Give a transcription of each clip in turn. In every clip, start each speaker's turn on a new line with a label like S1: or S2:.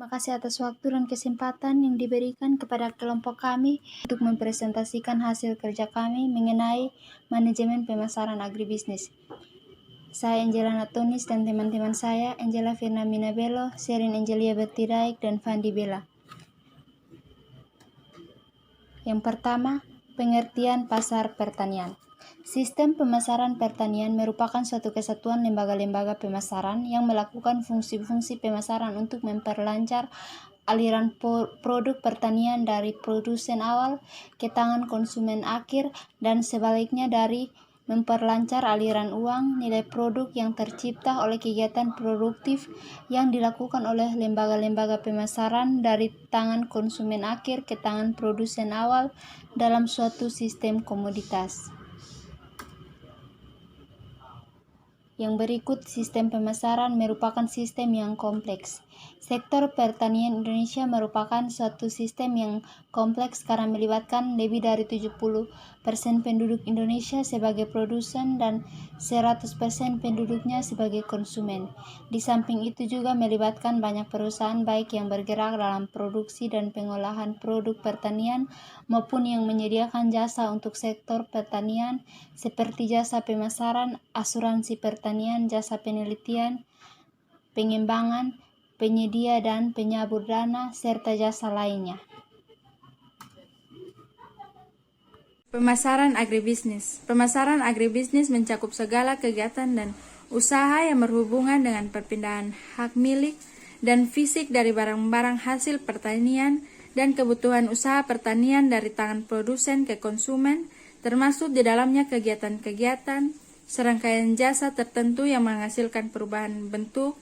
S1: Terima kasih atas waktu dan kesempatan yang diberikan kepada kelompok kami untuk mempresentasikan hasil kerja kami mengenai manajemen pemasaran agribisnis. Saya Angela Natonis dan teman-teman saya, Angela Firnamina Bello, Sherin Angelia Bertidaik, dan Fandi Bella. Yang pertama, pengertian pasar pertanian. Sistem pemasaran pertanian merupakan suatu kesatuan lembaga-lembaga pemasaran yang melakukan fungsi-fungsi pemasaran untuk memperlancar aliran produk pertanian dari produsen awal ke tangan konsumen akhir dan sebaliknya dari memperlancar aliran uang nilai produk yang tercipta oleh kegiatan produktif yang dilakukan oleh lembaga-lembaga pemasaran dari tangan konsumen akhir ke tangan produsen awal dalam suatu sistem komoditas. Yang berikut, sistem pemasaran merupakan sistem yang kompleks. Sektor pertanian Indonesia merupakan suatu sistem yang kompleks karena melibatkan lebih dari 70% penduduk Indonesia sebagai produsen dan 100% penduduknya sebagai konsumen. Di samping itu juga melibatkan banyak perusahaan baik yang bergerak dalam produksi dan pengolahan produk pertanian maupun yang menyediakan jasa untuk sektor pertanian seperti jasa pemasaran, asuransi pertanian, jasa penelitian, pengembangan, penyedia dan penyabur dana, serta jasa lainnya.
S2: Pemasaran agribisnis. Pemasaran agribisnis mencakup segala kegiatan dan usaha yang berhubungan dengan perpindahan hak milik dan fisik dari barang-barang hasil pertanian dan kebutuhan usaha pertanian dari tangan produsen ke konsumen, termasuk di dalamnya kegiatan-kegiatan, serangkaian jasa tertentu yang menghasilkan perubahan bentuk,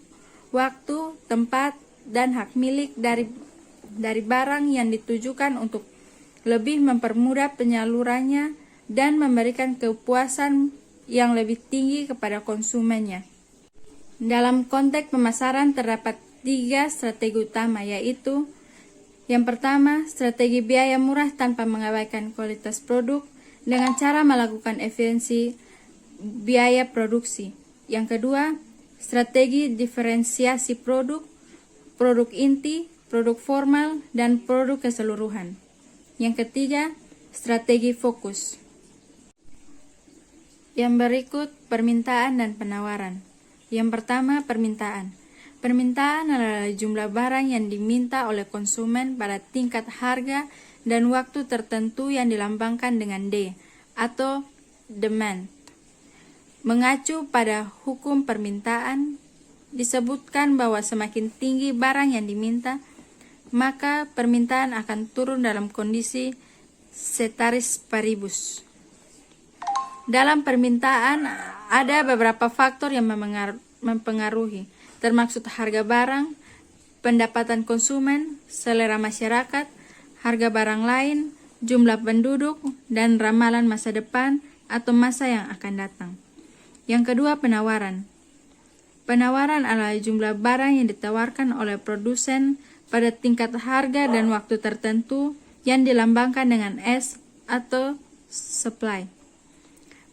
S2: waktu, tempat, dan hak milik dari barang yang ditujukan untuk lebih mempermudah penyalurannya dan memberikan kepuasan yang lebih tinggi kepada konsumennya. Dalam konteks pemasaran terdapat 3 strategi utama, yaitu yang pertama, strategi biaya murah tanpa mengabaikan kualitas produk dengan cara melakukan efisiensi biaya produksi. Yang kedua, strategi diferensiasi produk, produk inti, produk formal, dan produk keseluruhan. Yang ketiga, strategi fokus. Yang berikut, permintaan dan penawaran. Yang pertama, permintaan. Permintaan adalah jumlah barang yang diminta oleh konsumen pada tingkat harga dan waktu tertentu yang dilambangkan dengan D atau demand. Mengacu pada hukum permintaan, disebutkan bahwa semakin tinggi barang yang diminta, maka permintaan akan turun dalam kondisi ceteris paribus. Dalam permintaan ada beberapa faktor yang mempengaruhi, termasuk harga barang, pendapatan konsumen, selera masyarakat, harga barang lain, jumlah penduduk, dan ramalan masa depan atau masa yang akan datang. Yang kedua, penawaran. Penawaran adalah jumlah barang yang ditawarkan oleh produsen pada tingkat harga dan waktu tertentu yang dilambangkan dengan S atau supply.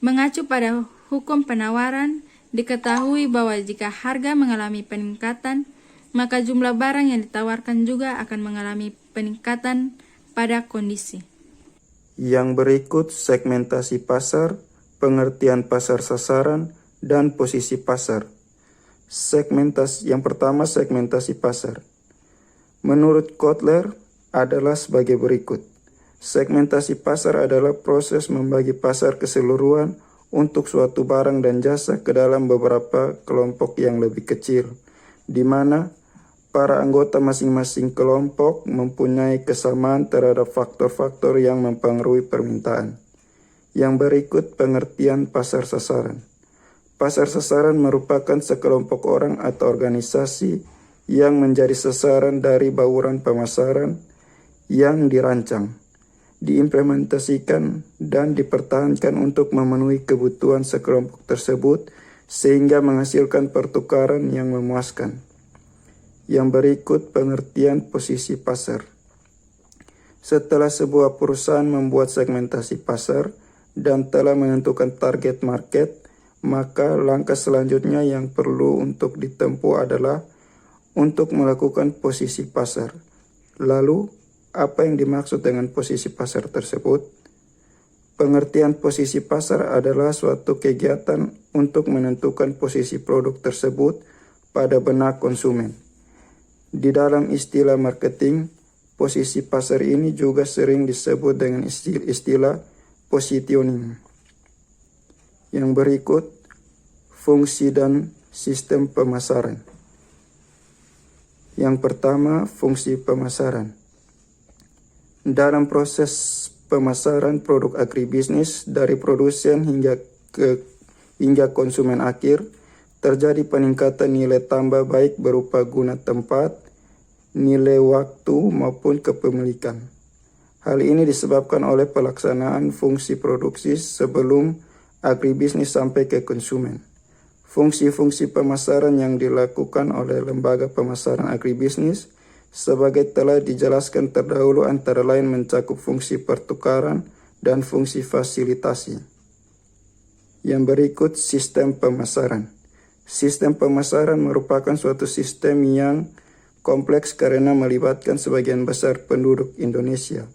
S2: Mengacu pada hukum penawaran, diketahui bahwa jika harga mengalami peningkatan, maka jumlah barang yang ditawarkan juga akan mengalami peningkatan pada kondisi.
S3: Yang berikut segmentasi pasar, pengertian pasar sasaran, dan posisi pasar. Yang pertama, segmentasi pasar. Menurut Kotler adalah sebagai berikut. Segmentasi pasar adalah proses membagi pasar keseluruhan untuk suatu barang dan jasa ke dalam beberapa kelompok yang lebih kecil, di mana para anggota masing-masing kelompok mempunyai kesamaan terhadap faktor-faktor yang mempengaruhi permintaan. Yang berikut pengertian pasar sasaran. Pasar sasaran merupakan sekelompok orang atau organisasi yang menjadi sasaran dari bauran pemasaran yang dirancang, diimplementasikan, dan dipertahankan untuk memenuhi kebutuhan sekelompok tersebut sehingga menghasilkan pertukaran yang memuaskan. Yang berikut pengertian posisi pasar. Setelah sebuah perusahaan membuat segmentasi pasar dan telah menentukan target market, maka langkah selanjutnya yang perlu untuk ditempuh adalah untuk melakukan posisi pasar. Lalu, apa yang dimaksud dengan posisi pasar tersebut? Pengertian posisi pasar adalah suatu kegiatan untuk menentukan posisi produk tersebut pada benak konsumen. Di dalam istilah marketing, posisi pasar ini juga sering disebut dengan istilah positioning. Yang berikut, fungsi dan sistem pemasaran. Yang pertama, fungsi pemasaran. Dalam proses pemasaran produk agribisnis dari produsen hingga konsumen akhir, terjadi peningkatan nilai tambah baik berupa guna tempat, nilai waktu maupun kepemilikan. Hal ini disebabkan oleh pelaksanaan fungsi produksi sebelum agribisnis sampai ke konsumen. Fungsi-fungsi pemasaran yang dilakukan oleh lembaga pemasaran agribisnis sebagai telah dijelaskan terdahulu antara lain mencakup fungsi pertukaran dan fungsi fasilitasi. Yang berikut sistem pemasaran. Sistem pemasaran merupakan suatu sistem yang kompleks karena melibatkan sebagian besar penduduk Indonesia.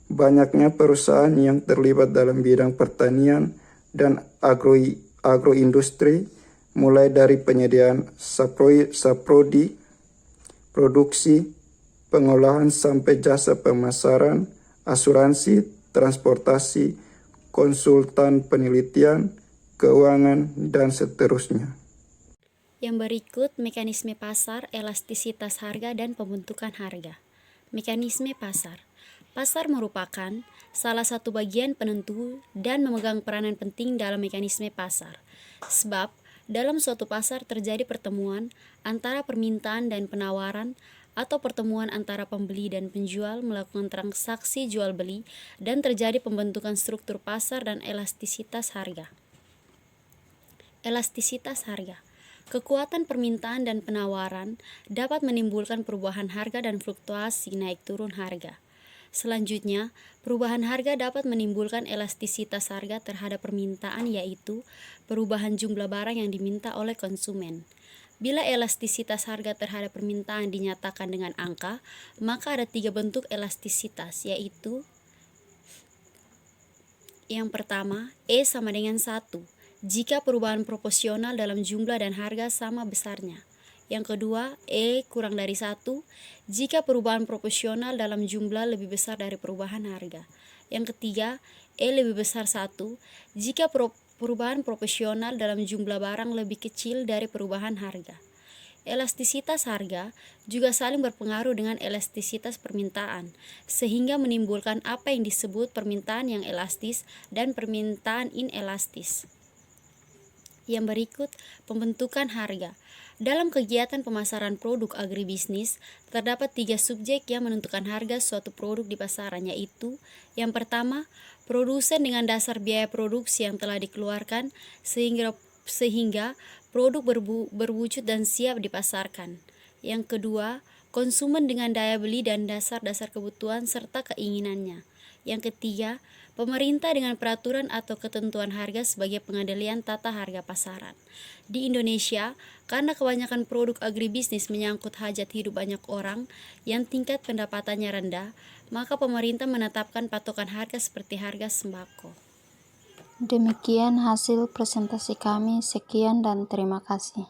S3: Banyaknya perusahaan yang terlibat dalam bidang pertanian dan agroindustri, mulai dari penyediaan saprodi, produksi, pengolahan sampai jasa pemasaran, asuransi, transportasi, konsultan penelitian, keuangan, dan seterusnya.
S1: Yang berikut mekanisme pasar, elastisitas harga, dan pembentukan harga. Mekanisme pasar. Pasar merupakan salah satu bagian penentu dan memegang peranan penting dalam mekanisme pasar. Sebab, dalam suatu pasar terjadi pertemuan antara permintaan dan penawaran atau pertemuan antara pembeli dan penjual melakukan transaksi jual beli dan terjadi pembentukan struktur pasar dan elastisitas harga. Elastisitas harga. Kekuatan permintaan dan penawaran dapat menimbulkan perubahan harga dan fluktuasi naik turun harga. Selanjutnya, perubahan harga dapat menimbulkan elastisitas harga terhadap permintaan, yaitu perubahan jumlah barang yang diminta oleh konsumen. Bila elastisitas harga terhadap permintaan dinyatakan dengan angka, maka ada 3 bentuk elastisitas, yaitu yang pertama, E sama dengan 1, jika perubahan proporsional dalam jumlah dan harga sama besarnya. Yang kedua, E kurang dari 1, jika perubahan proporsional dalam jumlah lebih besar dari perubahan harga. Yang ketiga, E lebih besar 1, jika perubahan proporsional dalam jumlah barang lebih kecil dari perubahan harga. Elastisitas harga juga saling berpengaruh dengan elastisitas permintaan, sehingga menimbulkan apa yang disebut permintaan yang elastis dan permintaan inelastis. Yang berikut, pembentukan harga. Dalam kegiatan pemasaran produk agribisnis, terdapat 3 subjek yang menentukan harga suatu produk di pasaran, yaitu yang pertama, produsen dengan dasar biaya produksi yang telah dikeluarkan sehingga produk berwujud dan siap dipasarkan. Yang kedua, konsumen dengan daya beli dan dasar-dasar kebutuhan serta keinginannya. Yang ketiga, pemerintah dengan peraturan atau ketentuan harga sebagai pengendalian tata harga pasaran. Di Indonesia, karena kebanyakan produk agribisnis menyangkut hajat hidup banyak orang yang tingkat pendapatannya rendah, maka pemerintah menetapkan patokan harga seperti harga sembako.
S4: Demikian hasil presentasi kami. Sekian dan terima kasih.